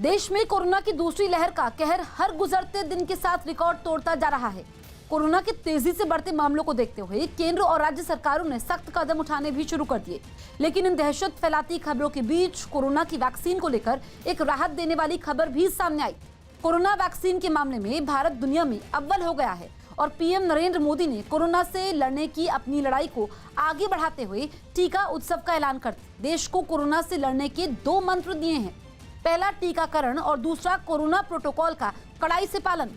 देश में कोरोना की दूसरी लहर का कहर हर गुजरते दिन के साथ रिकॉर्ड तोड़ता जा रहा है। कोरोना के तेजी से बढ़ते मामलों को देखते हुए केंद्र और राज्य सरकारों ने सख्त कदम उठाने भी शुरू कर दिए, लेकिन इन दहशत फैलाती खबरों के बीच कोरोना की वैक्सीन को लेकर एक राहत देने वाली खबर भी सामने आई। कोरोना वैक्सीन के मामले में भारत दुनिया में अव्वल हो गया है और पीएम नरेंद्र मोदी ने कोरोना से लड़ने की अपनी लड़ाई को आगे बढ़ाते हुए टीका उत्सव का ऐलान कर देश को कोरोना से लड़ने के 2 मंत्र दिए हैं। पहला टीकाकरण और दूसरा कोरोना प्रोटोकॉल का कड़ाई से पालन।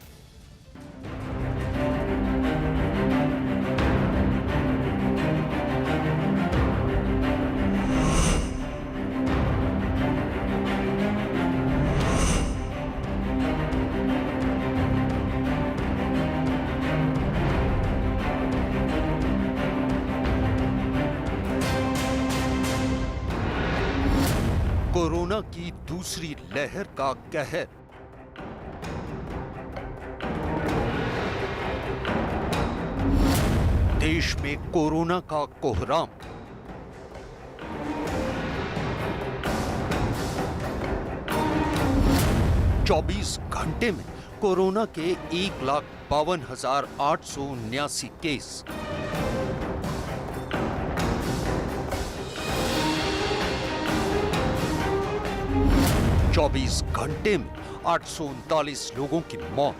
कोरोना की दूसरी लहर का कहर। देश में कोरोना का कोहराम। चौबीस घंटे में कोरोना के 1,52,879 केस। चौबीस घंटे में 839 लोगों की मौत।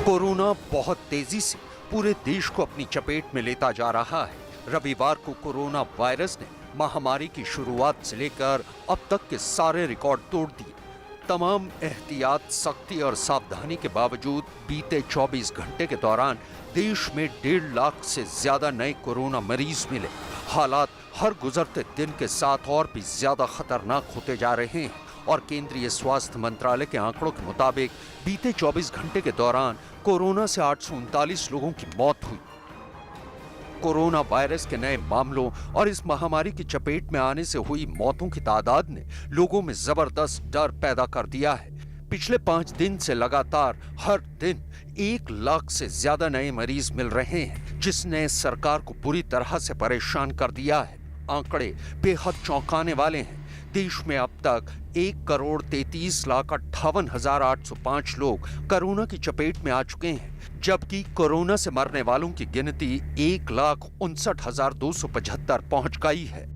कोरोना बहुत तेजी से पूरे देश को अपनी चपेट में लेता जा रहा है। रविवार को कोरोना वायरस ने महामारी की शुरुआत से लेकर अब तक के सारे रिकॉर्ड तोड़ दिए। तमाम एहतियात, सख्ती और सावधानी के बावजूद बीते 24 घंटे के दौरान देश में 1.5 लाख से ज्यादा नए कोरोना मरीज मिले। हालात हर गुजरते दिन के साथ और भी ज्यादा खतरनाक होते जा रहे हैं और केंद्रीय स्वास्थ्य मंत्रालय के आंकड़ों के मुताबिक बीते 24 घंटे के दौरान कोरोना से 839 लोगों की मौत हुई। कोरोना वायरस के नए मामलों और इस महामारी की चपेट में आने से हुई मौतों की तादाद ने लोगों में जबरदस्त डर पैदा कर दिया है। पिछले 5 दिन से लगातार हर दिन 1 लाख से ज्यादा नए मरीज मिल रहे हैं, जिसने सरकार को बुरी तरह से परेशान कर दिया है। आंकड़े बेहद चौंकाने वाले हैं। देश में अब तक 1,33,58,805 लोग कोरोना की चपेट में आ चुके हैं, जबकि कोरोना से मरने वालों की गिनती 1,59,275 पहुंच गई है।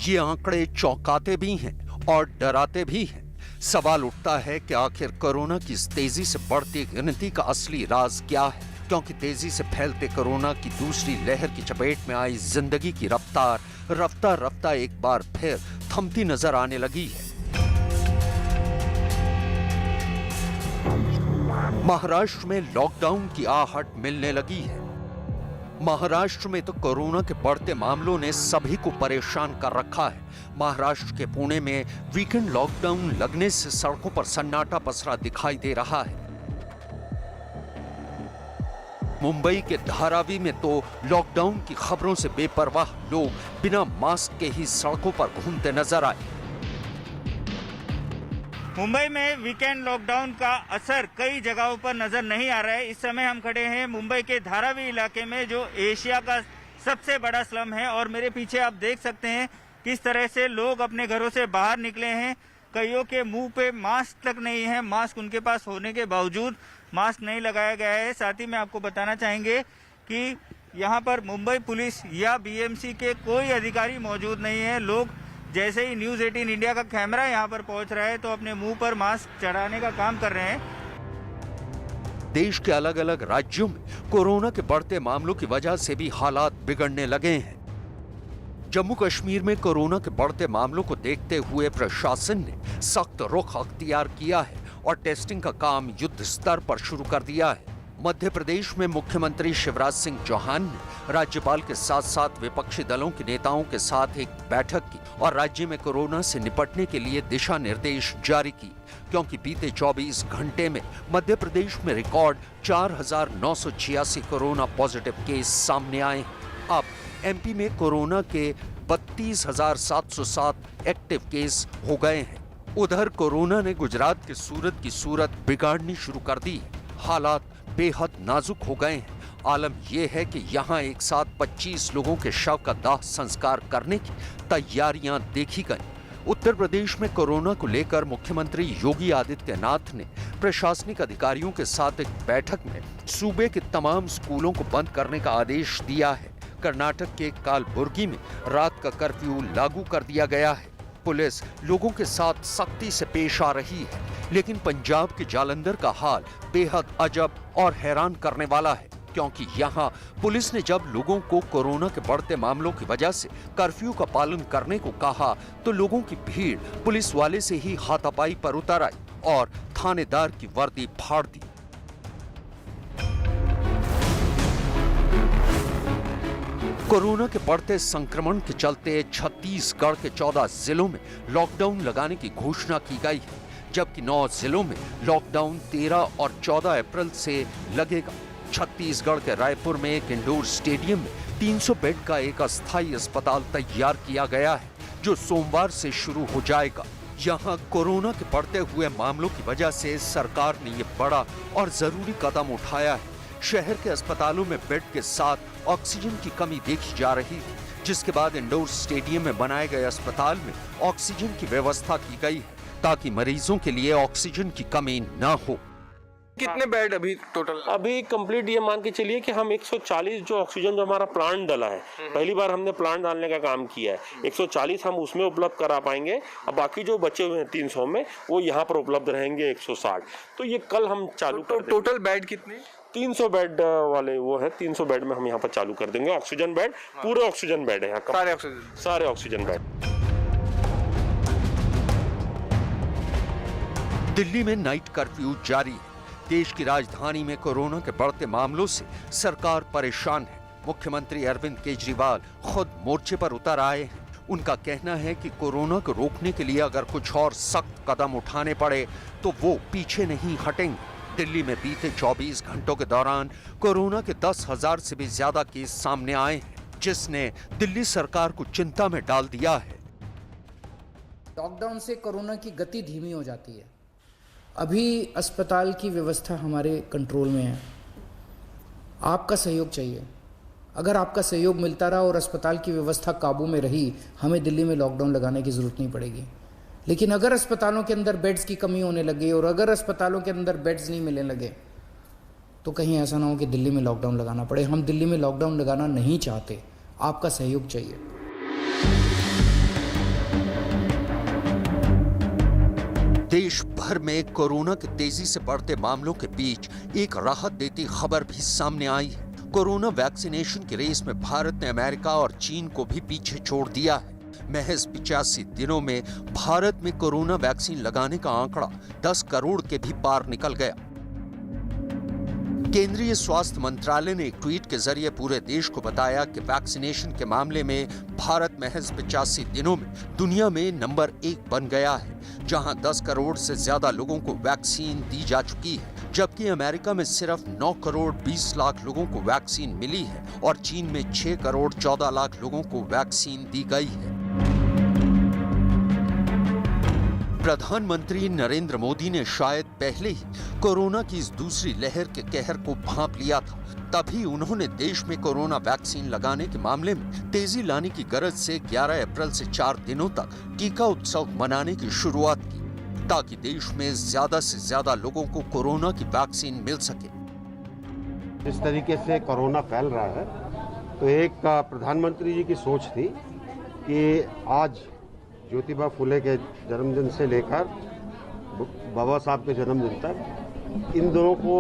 ये आंकड़े चौंकाते भी हैं और डराते भी हैं। सवाल उठता है कि आखिर कोरोना की इस तेजी से बढ़ती गिनती का असली राज क्या है, क्योंकि तेजी से फैलते कोरोना की दूसरी लहर की चपेट में आई जिंदगी की रफ्तार रफ्ता एक बार फिर थमती नजर आने लगी है। महाराष्ट्र में लॉकडाउन की आहट मिलने लगी है। महाराष्ट्र में तो कोरोना के बढ़ते मामलों ने सभी को परेशान कर रखा है। महाराष्ट्र के पुणे में वीकेंड लॉकडाउन लगने से सड़कों पर सन्नाटा पसरा दिखाई दे रहा है। मुंबई के धारावी में तो लॉकडाउन की खबरों से बेपरवाह लोग बिना मास्क के ही सड़कों पर घूमते नजर आए। मुंबई में वीकेंड लॉकडाउन का असर कई जगहों पर नजर नहीं आ रहा है। इस समय हम खड़े हैं मुंबई के धारावी इलाके में, जो एशिया का सबसे बड़ा स्लम है, और मेरे पीछे आप देख सकते हैं किस तरह से लोग अपने घरों से बाहर निकले हैं। कईयों के मुंह पे मास्क तक नहीं है। मास्क उनके पास होने के बावजूद मास्क नहीं लगाया गया है। साथ ही में आपको बताना चाहेंगे कि यहाँ पर मुंबई पुलिस या बीएमसी के कोई अधिकारी मौजूद नहीं है। लोग जैसे ही न्यूज़ 18 इंडिया का कैमरा यहाँ पर पहुँच रहा है तो अपने मुंह पर मास्क चढ़ाने का काम कर रहे हैं। देश के अलग अलग राज्यों में कोरोना के बढ़ते मामलों की वजह से भी हालात बिगड़ने लगे हैं। जम्मू कश्मीर में कोरोना के बढ़ते मामलों को देखते हुए प्रशासन ने सख्त रुख अख्तियार किया है और टेस्टिंग का काम युद्ध स्तर पर शुरू कर दिया है। मध्य प्रदेश में मुख्यमंत्री शिवराज सिंह चौहान ने राज्यपाल के साथ साथ विपक्षी दलों के नेताओं के साथ एक बैठक की और राज्य में कोरोना से निपटने के लिए दिशा निर्देश जारी की, क्योंकि बीते 24 घंटे में मध्य प्रदेश में रिकॉर्ड 4,986 कोरोना पॉजिटिव केस सामने आए हैं। अब एमपी में कोरोना के 32,707 एक्टिव केस हो गए हैं। उधर कोरोना ने गुजरात के सूरत की सूरत बिगाड़नी शुरू कर दी है। हालात बेहद नाजुक हो गए हैं। आलम यह है कि यहाँ एक साथ 25 लोगों के शव का दाह संस्कार करने की तैयारियां देखी गई। उत्तर प्रदेश में कोरोना को लेकर मुख्यमंत्री योगी आदित्यनाथ ने प्रशासनिक अधिकारियों के साथ एक बैठक में सूबे के तमाम स्कूलों को बंद करने का आदेश दिया है। कर्नाटक के कालबुर्गी में रात का कर्फ्यू लागू कर दिया गया है। पुलिस लोगों के साथ सख्ती से पेश आ रही है, लेकिन पंजाब के जालंधर का हाल बेहद अजब और हैरान करने वाला है, क्योंकि यहाँ पुलिस ने जब लोगों को कोरोना के बढ़ते मामलों की वजह से कर्फ्यू का पालन करने को कहा तो लोगों की भीड़ पुलिस वाले से ही हाथापाई पर उतर आई और थानेदार की वर्दी फाड़ दी। कोरोना के बढ़ते संक्रमण के चलते छत्तीसगढ़ के 14 जिलों में लॉकडाउन लगाने की घोषणा की गई है, जबकि 9 जिलों में लॉकडाउन 13 और 14 अप्रैल से लगेगा। छत्तीसगढ़ के रायपुर में एक इंडोर स्टेडियम में 300 बेड का एक अस्थायी अस्पताल तैयार किया गया है, जो सोमवार से शुरू हो जाएगा। यहाँ कोरोना के बढ़ते हुए मामलों की वजह से सरकार ने ये बड़ा और जरूरी कदम उठाया है। शहर के अस्पतालों में बेड के साथ ऑक्सीजन की कमी देखी जा रही थी, जिसके बाद इंडोर स्टेडियम में बनाए गए अस्पताल में ऑक्सीजन की व्यवस्था की गई है, ताकि मरीजों के लिए ऑक्सीजन की कमी न हो। कितने बेड अभी टोटल? अभी कंप्लीट ये मान के चलिए कि हम 140 जो ऑक्सीजन जो हमारा प्लांट डला है, पहली बार हमने प्लांट डालने का काम किया है, 140 हम उसमें उपलब्ध करा पाएंगे। अब बाकी जो बचे हुए हैं 300 में वो यहाँ पर उपलब्ध रहेंगे 160। तो ये कल हम चालू कर देंगे। टोटल बेड कितने? 300 बेड वाले वो है, 300 बेड में हम यहाँ पर चालू कर देंगे। ऑक्सीजन बेड, पूरे ऑक्सीजन बेड है यहाँ, सारे ऑक्सीजन बेड। दिल्ली में नाइट कर्फ्यू जारी है। देश की राजधानी में कोरोना के बढ़ते मामलों से सरकार परेशान है। मुख्यमंत्री अरविंद केजरीवाल खुद मोर्चे पर उतर आए हैं। उनका कहना है कि कोरोना को रोकने के लिए अगर कुछ और सख्त कदम उठाने पड़े तो वो पीछे नहीं हटेंगे। दिल्ली में बीते 24 घंटों के दौरान कोरोना के 10,000 से भी ज्यादा केस सामने आए हैं, जिसने दिल्ली सरकार को चिंता में डाल दिया है। लॉकडाउन से कोरोना की गति धीमी हो जाती है। अभी अस्पताल की व्यवस्था हमारे कंट्रोल में है। आपका सहयोग चाहिए। अगर आपका सहयोग मिलता रहा और अस्पताल की व्यवस्था काबू में रही, हमें दिल्ली में लॉकडाउन लगाने की ज़रूरत नहीं पड़ेगी। लेकिन अगर अस्पतालों के अंदर बेड्स की कमी होने लगी और अगर अस्पतालों के अंदर बेड्स नहीं मिलने लगे तो कहीं ऐसा ना हो कि दिल्ली में लॉकडाउन लगाना पड़े। हम दिल्ली में लॉकडाउन लगाना नहीं चाहते, आपका सहयोग चाहिए। देश भर में कोरोना के तेजी से बढ़ते मामलों के बीच एक राहत देती खबर भी सामने आई है। कोरोना वैक्सीनेशन की रेस में भारत ने अमेरिका और चीन को भी पीछे छोड़ दिया है। महज 85 दिनों में भारत में कोरोना वैक्सीन लगाने का आंकड़ा 10 करोड़ के भी पार निकल गया। केंद्रीय स्वास्थ्य मंत्रालय ने एक ट्वीट के जरिए पूरे देश को बताया कि वैक्सीनेशन के मामले में भारत महज 85 दिनों में दुनिया में नंबर 1 बन गया है, जहां 10 करोड़ से ज्यादा लोगों को वैक्सीन दी जा चुकी है, जबकि अमेरिका में सिर्फ 9 करोड़ 20 लाख लोगों को वैक्सीन मिली है और चीन में 6 करोड़ 14 लाख लोगों को वैक्सीन दी गई है। प्रधानमंत्री नरेंद्र मोदी ने शायद पहले ही कोरोना की इस दूसरी लहर के कहर को भांप लिया था, तभी उन्होंने देश में कोरोना वैक्सीन लगाने के मामले में तेजी लाने की गरज से 11 अप्रैल से 4 दिनों तक टीका उत्सव मनाने की शुरुआत की, ताकि देश में ज्यादा से ज्यादा लोगों को कोरोना की वैक्सीन मिल सके। जिस तरीके से कोरोना फैल रहा है, तो एक प्रधानमंत्री जी की सोच थी कि आज ज्योतिबा फुले के जन्मदिन से लेकर बाबा साहब के जन्मदिन तक इन दोनों को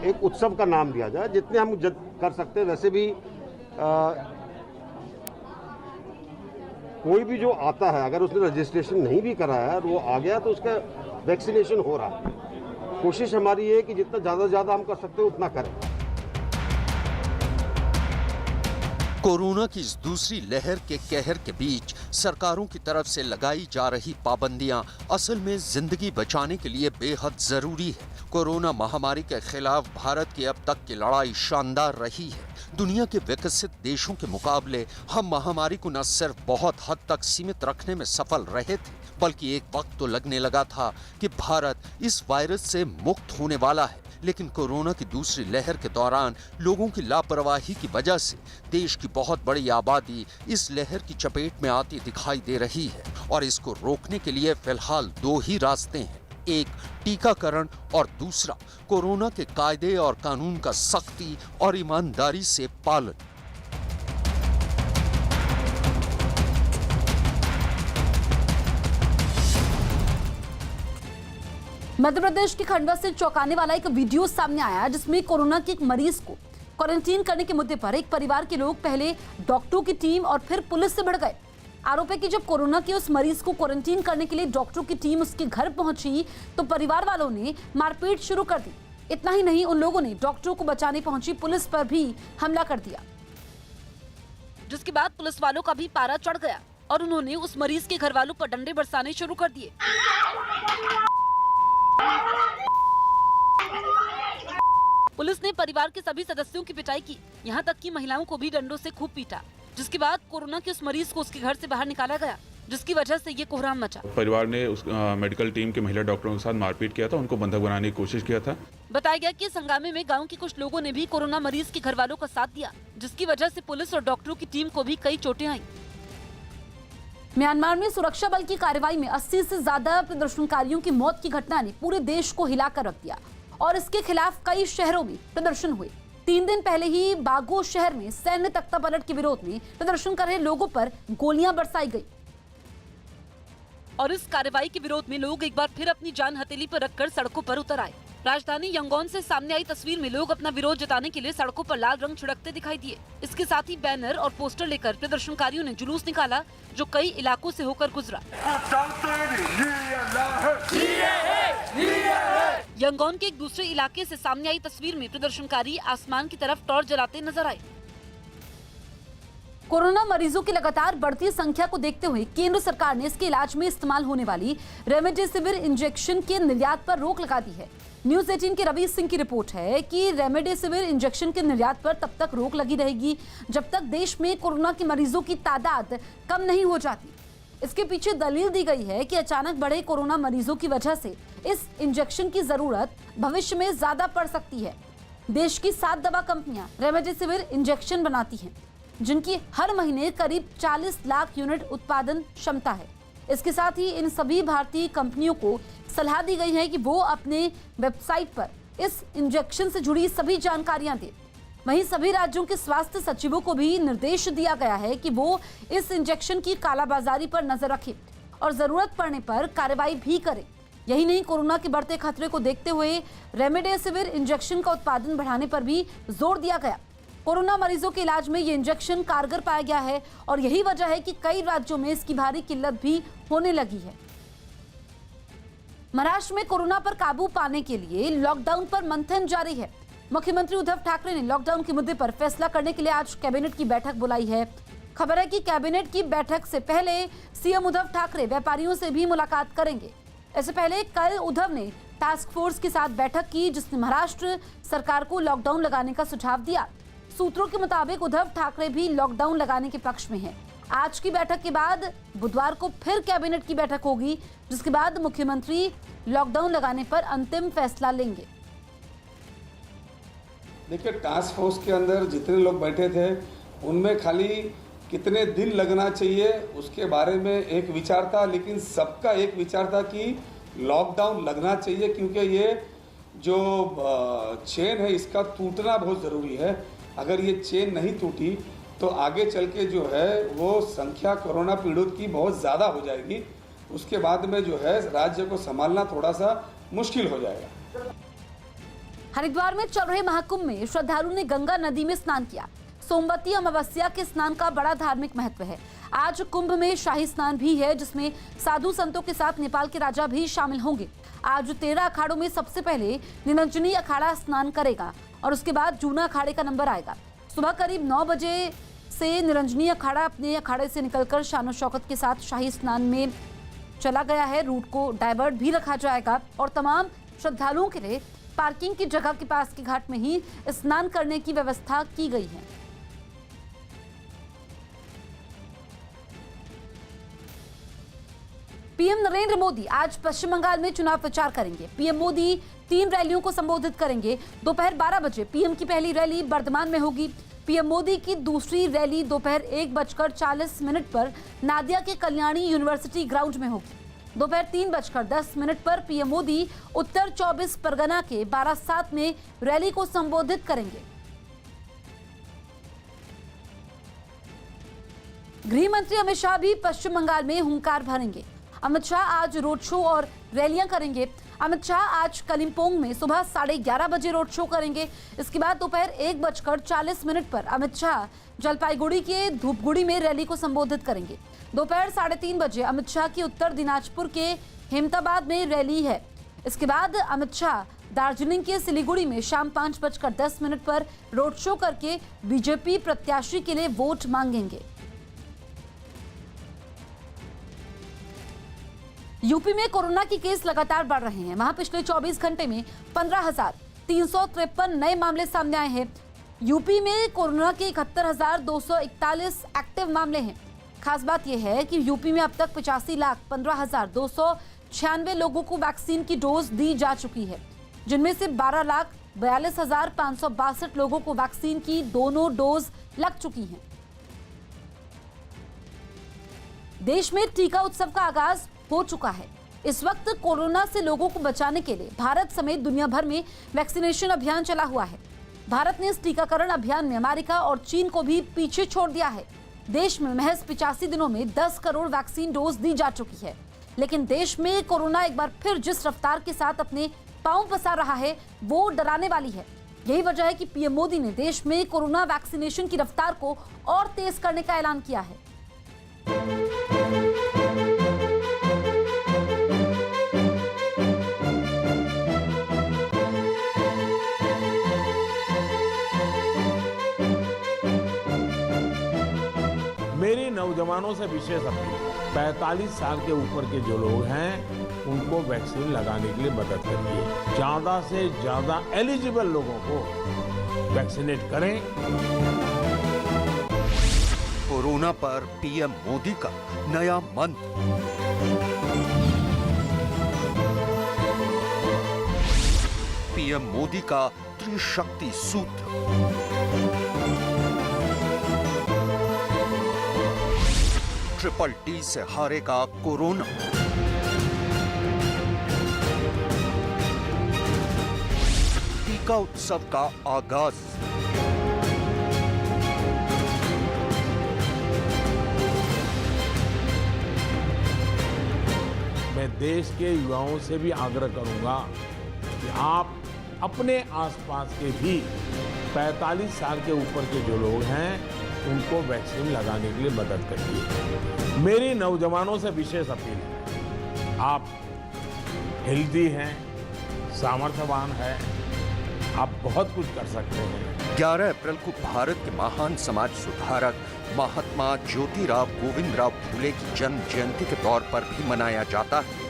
एक उत्सव का नाम दिया जाए। जितने हम कर सकते हैं, वैसे भी कोई भी जो आता है, अगर उसने रजिस्ट्रेशन नहीं भी कराया और वो आ गया तो उसका वैक्सीनेशन हो रहा है। कोशिश हमारी है कि जितना ज़्यादा से ज़्यादा हम कर सकते हैं उतना करें। कोरोना की इस दूसरी लहर के कहर के बीच सरकारों की तरफ से लगाई जा रही पाबंदियां असल में जिंदगी बचाने के लिए बेहद जरूरी है। कोरोना महामारी के खिलाफ भारत की अब तक की लड़ाई शानदार रही है। दुनिया के विकसित देशों के मुकाबले हम महामारी को न सिर्फ बहुत हद तक सीमित रखने में सफल रहे थे, बल्कि एक वक्त तो लगने लगा था कि भारत इस वायरस से मुक्त होने वाला है। लेकिन कोरोना की दूसरी लहर के दौरान लोगों की लापरवाही की वजह से देश की बहुत बड़ी आबादी इस लहर की चपेट में आती दिखाई दे रही है और इसको रोकने के लिए फिलहाल दो ही रास्ते हैं, एक टीकाकरण और दूसरा कोरोना के कायदे और कानून का सख्ती और ईमानदारी से पालन। मध्य प्रदेश के खंडवा से चौंकाने वाला एक वीडियो सामने आया जिसमें कोरोना के एक मरीज को क्वारंटीन करने के मुद्दे पर एक परिवार के लोग पहले डॉक्टरों की टीम और फिर पुलिस से भिड़ गए। आरोप है कि जब कोरोना के उस मरीज को क्वारंटीन करने के लिए डॉक्टरों की टीम उसके घर पहुंची तो परिवार वालों ने मारपीट शुरू कर दी। इतना ही नहीं, उन लोगों ने डॉक्टरों को बचाने पहुंची पुलिस पर भी हमला कर दिया, जिसके बाद पुलिस वालों का भी पारा चढ़ गया और उन्होंने उस मरीज के घर वालों पर डंडे बरसाने शुरू कर दिए। पुलिस ने परिवार के सभी सदस्यों की पिटाई की, यहाँ तक कि महिलाओं को भी डंडों से खूब पीटा, जिसके बाद कोरोना के उस मरीज को उसके घर से बाहर निकाला गया, जिसकी वजह से ये कोहराम मचा। परिवार ने उस मेडिकल टीम के महिला डॉक्टरों के साथ मारपीट किया था, उनको बंधक बनाने की कोशिश किया था। बताया गया कि इस हंगामे में गांव के कुछ लोगों ने भी कोरोना मरीज के घर वालों का साथ दिया, जिसकी वजह से पुलिस और डॉक्टरों की टीम को भी कई चोटें आई। म्यांमार में सुरक्षा बल की कार्रवाई में 80 से ज्यादा प्रदर्शनकारियों की मौत की घटना ने पूरे देश को हिलाकर रख दिया और इसके खिलाफ कई शहरों में प्रदर्शन हुए। 3 दिन पहले ही बागो शहर में सैन्य तख्तापलट के विरोध में प्रदर्शन कर रहे लोगों पर गोलियां बरसाई गई और इस कार्रवाई के विरोध में लोग एक बार फिर अपनी जान हथेली पर रखकर सड़कों पर उतर आए। राजधानी यंगोन से सामने आई तस्वीर में लोग अपना विरोध जताने के लिए सड़कों पर लाल रंग छिड़कते दिखाई दिए। इसके साथ ही बैनर और पोस्टर लेकर प्रदर्शनकारियों ने जुलूस निकाला जो कई इलाकों से होकर गुजरा। यंगोन के एक दूसरे इलाके से सामने आई तस्वीर में प्रदर्शनकारी आसमान की तरफ टॉर्च जलाते नजर आए। कोरोना मरीजों की लगातार बढ़ती संख्या को देखते हुए केंद्र सरकार ने इसके इलाज में इस्तेमाल होने वाली रेमडेसिविर इंजेक्शन के निर्यात पर रोक लगा दी है। न्यूज 18 के रवि सिंह की रिपोर्ट है कि रेमडेसिविर इंजेक्शन के निर्यात पर तब तक रोक लगी रहेगी जब तक देश में कोरोना के मरीजों की तादाद कम नहीं हो जाती। इसके पीछे दलील दी गई है कि अचानक बढ़े कोरोना मरीजों की वजह से इस इंजेक्शन की जरूरत भविष्य में ज्यादा पड़ सकती है। देश की 7 दवा कंपनियां रेमडेसिविर इंजेक्शन बनाती हैं, जिनकी हर महीने करीब 40 लाख यूनिट उत्पादन क्षमता है। इसके साथ ही इन सभी भारतीय कंपनियों को सलाह दी गई है कि वो अपने वेबसाइट पर इस इंजेक्शन से जुड़ी सभी जानकारियां दें। वहीं सभी राज्यों के स्वास्थ्य सचिवों को भी निर्देश दिया गया है कि वो इस इंजेक्शन की कालाबाजारी पर नजर रखें और जरूरत पड़ने पर कार्रवाई भी करें। यही नहीं, कोरोना के बढ़ते खतरे को देखते हुए रेमडेसिविर इंजेक्शन का उत्पादन बढ़ाने पर भी जोर दिया गया। कोरोना मरीजों के इलाज में ये इंजेक्शन कारगर पाया गया है और यही वजह है कि कई राज्यों में इसकी भारी किल्लत भी होने लगी है। महाराष्ट्र में कोरोना पर काबू पाने के लिए लॉकडाउन पर मंथन जारी है। मुख्यमंत्री उद्धव ठाकरे ने लॉकडाउन के मुद्दे पर फैसला करने के लिए आज कैबिनेट की बैठक बुलाई है। खबर है कि कैबिनेट की बैठक से पहले सीएम उद्धव ठाकरे व्यापारियों से भी मुलाकात करेंगे। इससे पहले कल उद्धव ने टास्क फोर्स के साथ बैठक की जिसने महाराष्ट्र सरकार को लॉकडाउन लगाने का सुझाव दिया। सूत्रों के मुताबिक उद्धव ठाकरे भी लॉकडाउन लगाने के पक्ष में हैं। आज की बैठक के बाद बुधवार को फिर कैबिनेट की बैठक होगी, जिसके बाद मुख्यमंत्री लॉकडाउन लगाने पर अंतिम फैसला लेंगे। देखिए, टास्क फोर्स के अंदर जितने लोग बैठे थे उनमें खाली कितने दिन लगना चाहिए उसके बारे में एक विचार था, लेकिन सबका एक विचार था कि लॉकडाउन लगना चाहिए, क्योंकि ये जो चेन है इसका टूटना बहुत ज़रूरी है। अगर ये चेन नहीं टूटी तो आगे चल के जो है वो संख्या कोरोना पीड़ित की बहुत ज़्यादा हो जाएगी। उसके बाद में जो है राज्य को संभालना थोड़ा सा मुश्किल हो जाएगा। हरिद्वार में चल रहे महाकुंभ में श्रद्धालु ने गंगा नदी में स्नान किया। सोमवती अमावस्या के स्नान का बड़ा धार्मिक महत्व है। आज कुंभ में शाही स्नान भी है, जिसमें साधु संतों के साथ नेपाल के राजा भी शामिल होंगे। आज 13 अखाड़ों में सबसे पहले निरंजनी अखाड़ा स्नान करेगा और उसके बाद जूना अखाड़े का नंबर आएगा। सुबह करीब 9 बजे से निरंजनी अखाड़ा अपने अखाड़े से निकलकर शानो शौकत के साथ शाही स्नान में चला गया है। रूट को डाइवर्ट भी रखा जाएगा और तमाम श्रद्धालुओं के लिए पार्किंग की जगह के पास के घाट में ही स्नान करने की व्यवस्था की गई है। पीएम नरेंद्र मोदी आज पश्चिम बंगाल में चुनाव प्रचार करेंगे। पीएम मोदी 3 रैलियों को संबोधित करेंगे। दोपहर 12 बजे पीएम की पहली रैली बर्धमान में होगी। पीएम मोदी की दूसरी रैली दोपहर 1:40 पर नादिया के कल्याणी यूनिवर्सिटी ग्राउंड में होगी। दोपहर 3:10 पर पीएम मोदी उत्तर 24 परगना के बारासात में रैली को संबोधित करेंगे। गृह मंत्री अमित शाह भी पश्चिम बंगाल में हुंकार भरेंगे। अमित शाह आज रोड शो और रैलियां करेंगे। अमित शाह आज कलिम्पोंग में सुबह 11:30 बजे रोड शो करेंगे। इसके बाद दोपहर 1:40 पर अमित शाह जलपाईगुड़ी के धूपगुड़ी में रैली को संबोधित करेंगे। दोपहर 3:30 बजे अमित शाह की उत्तर दिनाजपुर के हेमताबाद में रैली है। इसके बाद अमित शाह दार्जिलिंग के सिलीगुड़ी में शाम 5:10 पर रोड शो करके बीजेपी प्रत्याशी के लिए वोट मांगेंगे। यूपी में कोरोना के केस लगातार बढ़ रहे हैं। वहां पिछले 24 घंटे में 15,353 नए मामले सामने आए हैं। यूपी में कोरोना के 71,241 एक्टिव मामले हैं। खास बात यह है कि यूपी में अब तक 85,15,296 लोगों को वैक्सीन की डोज दी जा चुकी है, जिनमें से 12,42,562 लोगों को वैक्सीन की दोनों डोज लग चुकी हैं। देश में टीका उत्सव का आगाज हो चुका है। इस वक्त कोरोना से लोगों को बचाने के लिए भारत समेत दुनिया भर में वैक्सीनेशन अभियान चला हुआ है। भारत ने इस टीकाकरण अभियान में अमेरिका और चीन को भी पीछे छोड़ दिया है। देश में महज 85 दिनों में 10 करोड़ वैक्सीन डोज दी जा चुकी है। लेकिन देश में कोरोना एक बार फिर जिस रफ्तार के साथ अपने पांव पसार रहा है, वो डराने वाली है। यही वजह है कि पीएम मोदी ने देश में कोरोना वैक्सीनेशन की रफ्तार को और तेज करने का ऐलान किया है। मेरी नौजवानों से विशेष अपील, 45 साल के ऊपर के जो लोग हैं उनको वैक्सीन लगाने के लिए मदद करिए। ज्यादा से ज्यादा एलिजिबल लोगों को वैक्सीनेट करें। कोरोना पर पीएम मोदी का नया मंत्र। पीएम मोदी का त्रिशक्ति सूत्र। ट्रिपल टी से हारेगा कोरोना। टीका उत्सव का आगाज। मैं देश के युवाओं से भी आग्रह करूंगा कि आप अपने आसपास के भी 45 साल के ऊपर के जो लोग हैं उनको वैक्सीन लगाने के लिए मदद करिए। मेरी नौजवानों से विशेष अपील है, आप हेल्दी हैं, सामर्थ्यवान हैं, आप बहुत कुछ कर सकते हैं। 11 अप्रैल को भारत के महान समाज सुधारक महात्मा ज्योतिराव गोविंदराव फूले की जन्म जयंती के तौर पर भी मनाया जाता है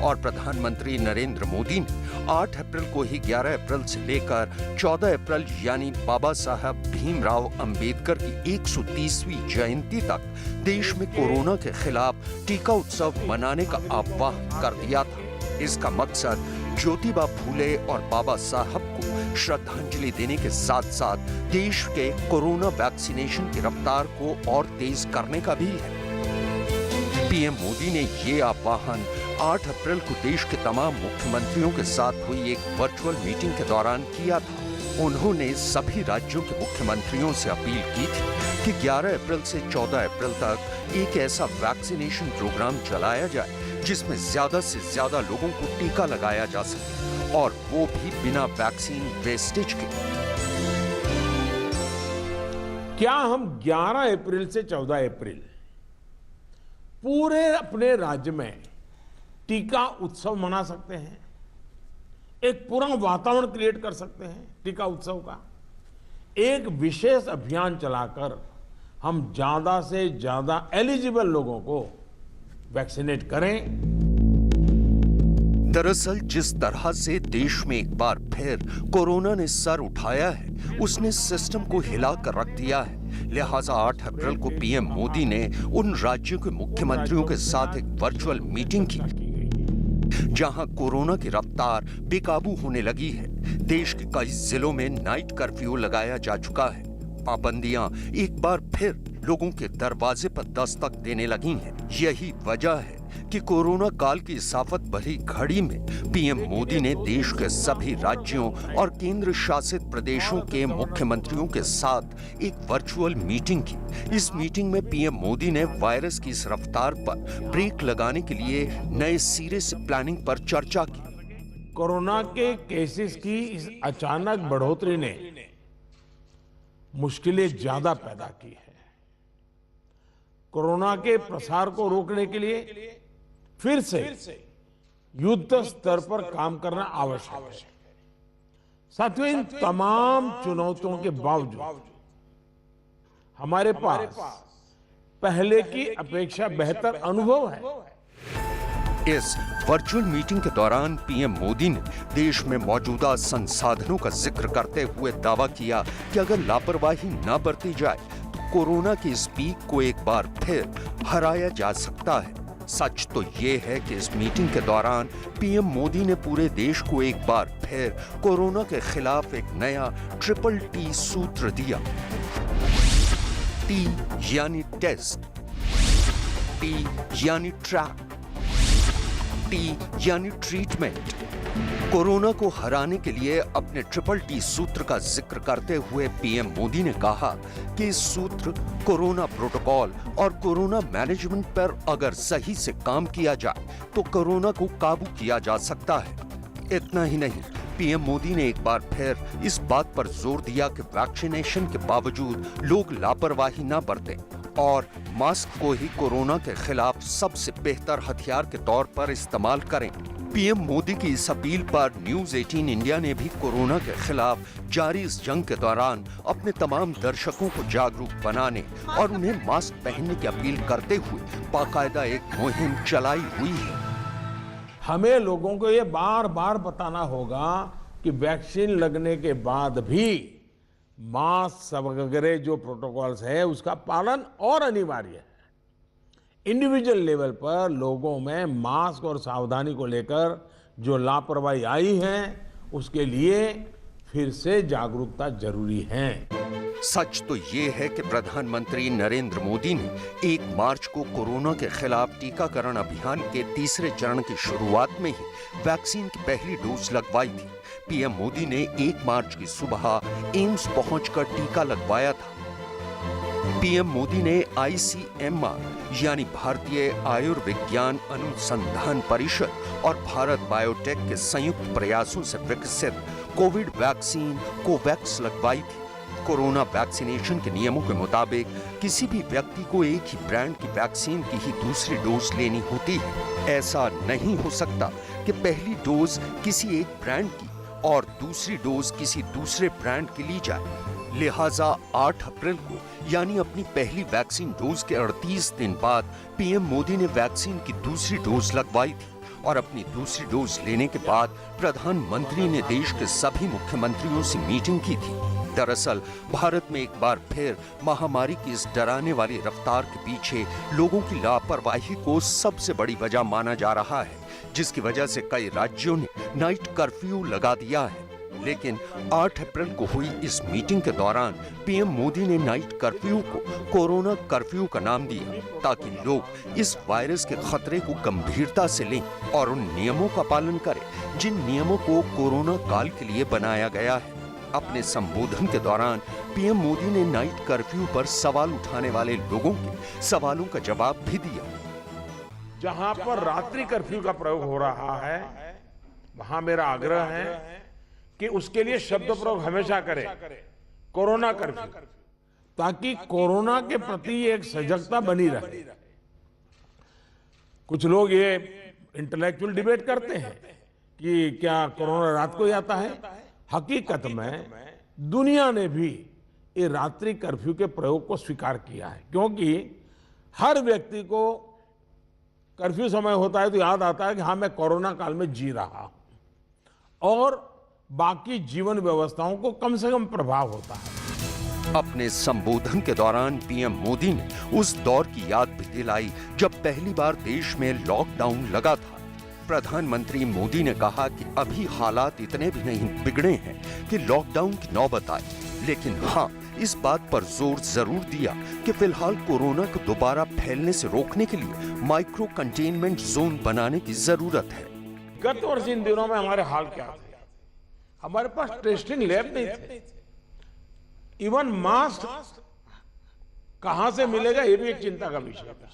और प्रधानमंत्री नरेंद्र मोदी ने 8 अप्रैल को ही 11 अप्रैल से लेकर 14 अप्रैल यानी बाबा साहब भीमराव अंबेडकर की 130वीं जयंती तक देश में कोरोना के खिलाफ टीका उत्सव मनाने का आह्वान कर दिया था। इसका मकसद ज्योतिबा फूले और बाबा साहब को श्रद्धांजलि देने के साथ साथ देश के कोरोना वैक्सीनेशन की रफ्तार को और तेज करने का भी है। पीएम मोदी ने ये आह्वान 8 अप्रैल को देश के तमाम मुख्यमंत्रियों के साथ हुई एक वर्चुअल मीटिंग के दौरान किया था। उन्होंने सभी राज्यों के मुख्यमंत्रियों से अपील की थी कि 11 अप्रैल से 14 अप्रैल तक एक ऐसा वैक्सीनेशन प्रोग्राम चलाया जाए जिसमें ज्यादा से ज्यादा लोगों को टीका लगाया जा सके और वो भी बिना वैक्सीन वेस्टेज के। क्या हम 11 अप्रैल से 14 अप्रैल पूरे अपने राज्य में टीका उत्सव मना सकते हैं? एक पूरा वातावरण क्रिएट कर सकते हैं टीका उत्सव का। एक विशेष अभियान चलाकर हम ज्यादा से ज्यादा एलिजिबल लोगों को वैक्सीनेट करें। दरअसल जिस तरह से देश में एक बार फिर कोरोना ने सर उठाया है, उसने सिस्टम को हिला कर रख दिया है। लिहाजा 8 अप्रैल को पीएम मोदी ने उन राज्यों के मुख्यमंत्रियों के साथ एक वर्चुअल मीटिंग की, जहां कोरोना की रफ्तार बेकाबू होने लगी है। देश के कई जिलों में नाइट कर्फ्यू लगाया जा चुका है। पाबंदियां एक बार फिर लोगों के दरवाजे पर दस्तक देने लगी हैं। यही वजह है कि कोरोना काल की इस आफत भरी घड़ी में पीएम मोदी ने देश के सभी राज्यों और केंद्र शासित प्रदेशों के मुख्यमंत्रियों के साथ एक वर्चुअल मीटिंग की। इस मीटिंग में पीएम मोदी ने वायरस की इस रफ्तार पर ब्रेक लगाने के लिए नए सिरे से प्लानिंग पर चर्चा की। कोरोना के केसेस की इस अचानक बढ़ोतरी ने मुश्किलें ज्यादा पैदा की है। कोरोना के प्रसार को रोकने के लिए फिर से युद्ध स्तर पर काम करना आवश्यक है। साथियों, इन तमाम चुनौतियों के बावजूद हमारे पास पहले की अपेक्षा बेहतर अनुभव है। इस वर्चुअल मीटिंग के दौरान पीएम मोदी ने देश में मौजूदा संसाधनों का जिक्र करते हुए दावा किया कि अगर लापरवाही न बरती जाए तो कोरोना की इस पीक को एक बार फिर हराया जा सकता है। सच तो ये है कि इस मीटिंग के दौरान पीएम मोदी ने पूरे देश को एक बार फिर कोरोना के खिलाफ एक नया TTT सूत्र दिया। T यानी टेस्ट, T यानी ट्रैक, T यानी ट्रीटमेंट। कोरोना को हराने के लिए अपने TTT सूत्र का जिक्र करते हुए पीएम मोदी ने कहा कि इस सूत्र कोरोना प्रोटोकॉल और कोरोना मैनेजमेंट पर अगर सही से काम किया जाए तो कोरोना को काबू किया जा सकता है। इतना ही नहीं, पीएम मोदी ने एक बार फिर इस बात पर जोर दिया कि वैक्सीनेशन के बावजूद लोग लापरवाही न बरतें और मास्क को ही कोरोना के खिलाफ सबसे बेहतर हथियार के तौर पर इस्तेमाल करें। पीएम मोदी की इस अपील पर न्यूज 18 इंडिया ने भी कोरोना के खिलाफ जारी इस जंग के दौरान अपने तमाम दर्शकों को जागरूक बनाने और उन्हें मास्क पहनने की अपील करते हुए बाकायदा एक मुहिम चलाई हुई है। हमें लोगों को ये बार बार बताना होगा कि वैक्सीन लगने के बाद भी मास्क वगैरह जो प्रोटोकॉल्स है उसका पालन और अनिवार्य है। इंडिविजुअल लेवल पर लोगों में मास्क और सावधानी को लेकर जो लापरवाही आई है उसके लिए फिर से जागरूकता जरूरी है। सच तो ये है कि प्रधानमंत्री नरेंद्र मोदी ने 1 मार्च को कोरोना के खिलाफ टीकाकरण अभियान के तीसरे चरण की शुरुआत में ही वैक्सीन की पहली डोज लगवाई थी। पीएम मोदी ने 1 मार्च की सुबह एम्स पहुंचकर टीका लगवाया था। पीएम मोदी ने ICMR यानी भारतीय आयुर्विज्ञान अनुसंधान परिषद और भारत बायोटेक के संयुक्त प्रयासों से विकसित कोविड वैक्सीन कोवैक्स लगवाई थी। कोरोना वैक्सीनेशन के नियमों के मुताबिक किसी भी व्यक्ति को एक ही ब्रांड की वैक्सीन की ही दूसरी डोज लेनी होती है। ऐसा नहीं हो सकता कि पहली डोज किसी एक ब्रांड की और दूसरी डोज किसी दूसरे ब्रांड की ली जाए। लिहाजा 8 अप्रैल को यानी अपनी पहली वैक्सीन डोज के 38 दिन बाद पीएम मोदी ने वैक्सीन की दूसरी डोज लगवाई थी और अपनी दूसरी डोज लेने के बाद प्रधानमंत्री ने देश के सभी मुख्यमंत्रियों से मीटिंग की थी। दरअसल भारत में एक बार फिर महामारी की इस डराने वाली रफ्तार के पीछे लोगों की लापरवाही को सबसे बड़ी वजह माना जा रहा है, जिसकी वजह से कई राज्यों ने नाइट कर्फ्यू लगा दिया है। लेकिन 8 अप्रैल को हुई इस मीटिंग के दौरान पीएम मोदी ने नाइट कर्फ्यू को कोरोना कर्फ्यू का नाम दिया ताकि लोग इस वायरस के खतरे को गंभीरता से लें और उन नियमों का पालन करें जिन नियमों को कोरोना काल के लिए बनाया गया है। अपने संबोधन के दौरान पीएम मोदी ने नाइट कर्फ्यू पर सवाल उठाने वाले लोगों के सवालों का जवाब भी दिया। जहां पर रात्रि कर्फ्यू का प्रयोग हो रहा है वहां मेरा आग्रह है कि उसके लिए शब्द प्रयोग हमेशा करें कोरोना कर्फ्यू, ताकि कोरोना के प्रति एक सजगता बनी रहे। कुछ लोग ये इंटेलेक्चुअल डिबेट करते हैं कि क्या कोरोना रात को ही आता है। हकीकत में दुनिया ने भी ये रात्रि कर्फ्यू के प्रयोग को स्वीकार किया है, क्योंकि हर व्यक्ति को कर्फ्यू समय होता है तो याद आता है कि हाँ, मैं कोरोना काल में जी रहा हूं और बाकी जीवन व्यवस्थाओं को कम से कम प्रभाव होता है। अपने संबोधन के दौरान पीएम मोदी ने उस दौर की याद भी दिलाई जब पहली बार देश में लॉकडाउन लगा था। प्रधानमंत्री मोदी ने कहा कि अभी हालात इतने भी नहीं बिगड़े हैं कि लॉकडाउन की नौबत आए, लेकिन हाँ, इस बात पर जोर जरूर दिया कि फिलहाल कोरोना को दोबारा फैलने से रोकने के लिए माइक्रो कंटेनमेंट जोन बनाने की जरूरत है। गत वर्ष इन दिनों में हमारे हाल क्या थे? हमारे पास टेस्टिंग लैब नहीं थे, इवन मास्क कहां से मिलेगा ये भी एक चिंता का विषय था,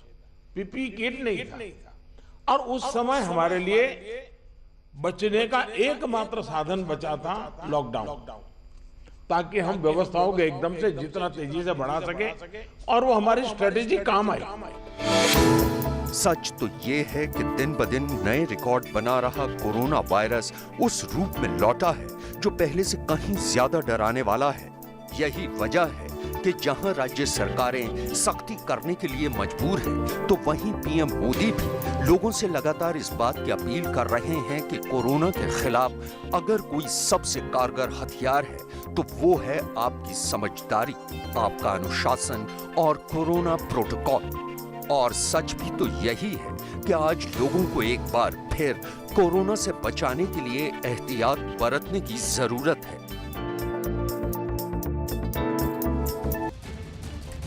पीपीई किट नहीं था, और उस समय हमारे लिए बचने का एकमात्र साधन बचा था लॉकडाउन, ताकि हम व्यवस्थाओं को एकदम से जितना तेजी से बढ़ा सके और वो हमारी स्ट्रेटेजी काम आई। सच तो ये है कि दिन ब दिन नए रिकॉर्ड बना रहा कोरोना वायरस उस रूप में लौटा है जो पहले से कहीं ज्यादा डराने वाला है। यही वजह है कि जहां राज्य सरकारें सख्ती करने के लिए मजबूर हैं, तो वहीं पीएम मोदी भी लोगों से लगातार इस बात की अपील कर रहे हैं कि कोरोना के खिलाफ अगर कोई सबसे कारगर हथियार है तो वो है आपकी समझदारी, आपका अनुशासन और कोरोना प्रोटोकॉल। और सच भी तो यही है कि आज लोगों को एक बार फिर कोरोना से बचाने के लिए एहतियात बरतने की जरूरत है।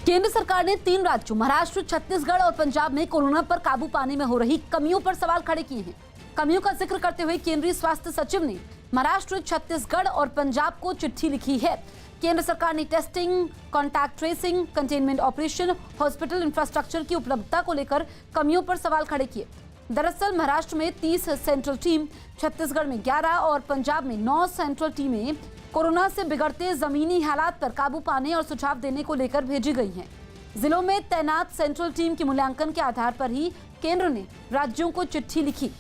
केंद्र सरकार ने 3 राज्यों महाराष्ट्र, छत्तीसगढ़ और पंजाब में कोरोना पर काबू पाने में हो रही कमियों पर सवाल खड़े किए हैं। कमियों का जिक्र करते हुए केंद्रीय स्वास्थ्य सचिव ने महाराष्ट्र, छत्तीसगढ़ और पंजाब को चिट्ठी लिखी है। केंद्र सरकार ने testing, contact tracing, containment operation, hospital infrastructure की उपलब्धता को लेकर कमियों पर सवाल खड़े किए। दरअसल महाराष्ट्र में 30 सेंट्रल टीम, छत्तीसगढ़ में 11 और पंजाब में 9 सेंट्रल टीमें कोरोना से बिगड़ते जमीनी हालात पर काबू पाने और सुझाव देने को लेकर भेजी गई हैं। जिलों में तैनात सेंट्रल टीम के मूल्यांकन के आधार पर ही केंद्र ने राज्यों को चिट्ठी लिखी।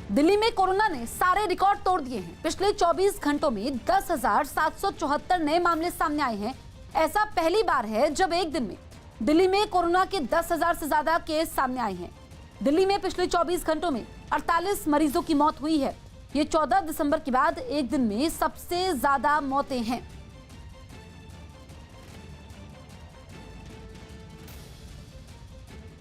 दिल्ली में कोरोना ने सारे रिकॉर्ड तोड़ दिए हैं। पिछले 24 घंटों में 10,774 नए मामले सामने आए हैं। ऐसा पहली बार है जब एक दिन में दिल्ली में कोरोना के 10,000 से ज्यादा केस सामने आए हैं। दिल्ली में पिछले 24 घंटों में 48 मरीजों की मौत हुई है। ये 14 दिसंबर के बाद एक दिन में सबसे ज्यादा मौतें हैं।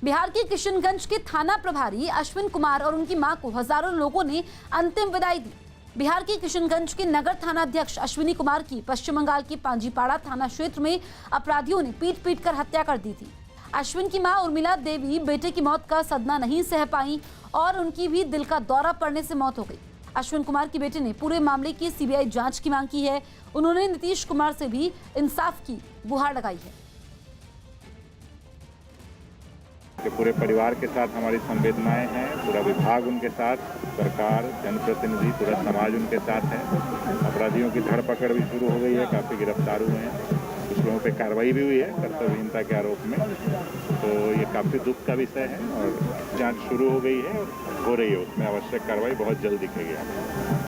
बिहार के किशनगंज के थाना प्रभारी अश्विन कुमार और उनकी मां को हजारों लोगों ने अंतिम विदाई दी। बिहार के किशनगंज के नगर थाना अध्यक्ष अश्विनी कुमार की पश्चिम बंगाल के पांजीपाड़ा थाना क्षेत्र में अपराधियों ने पीट कर हत्या कर दी थी। अश्विन की मां उर्मिला देवी बेटे की मौत का सदमा नहीं सह पाई और उनकी भी दिल का दौरा पड़ने से मौत हो गई। अश्विन कुमार की बेटे ने पूरे मामले की सीबीआई जांच की मांग की है। उन्होंने नीतीश कुमार से भी इंसाफ की गुहार लगाई है। पूरे परिवार के साथ हमारी संवेदनाएं हैं, पूरा विभाग उनके साथ, सरकार, जनप्रतिनिधि, पूरा समाज उनके साथ है। अपराधियों की धरपकड़ भी शुरू हो गई है, काफ़ी गिरफ्तार हुए हैं, कुछ लोगों पे कार्रवाई भी हुई है कर्तव्यहीनता के आरोप में। तो ये काफ़ी दुख का विषय है और जांच शुरू हो गई है और हो रही है, उसमें आवश्यक कार्रवाई बहुत जल्द दिखेगी।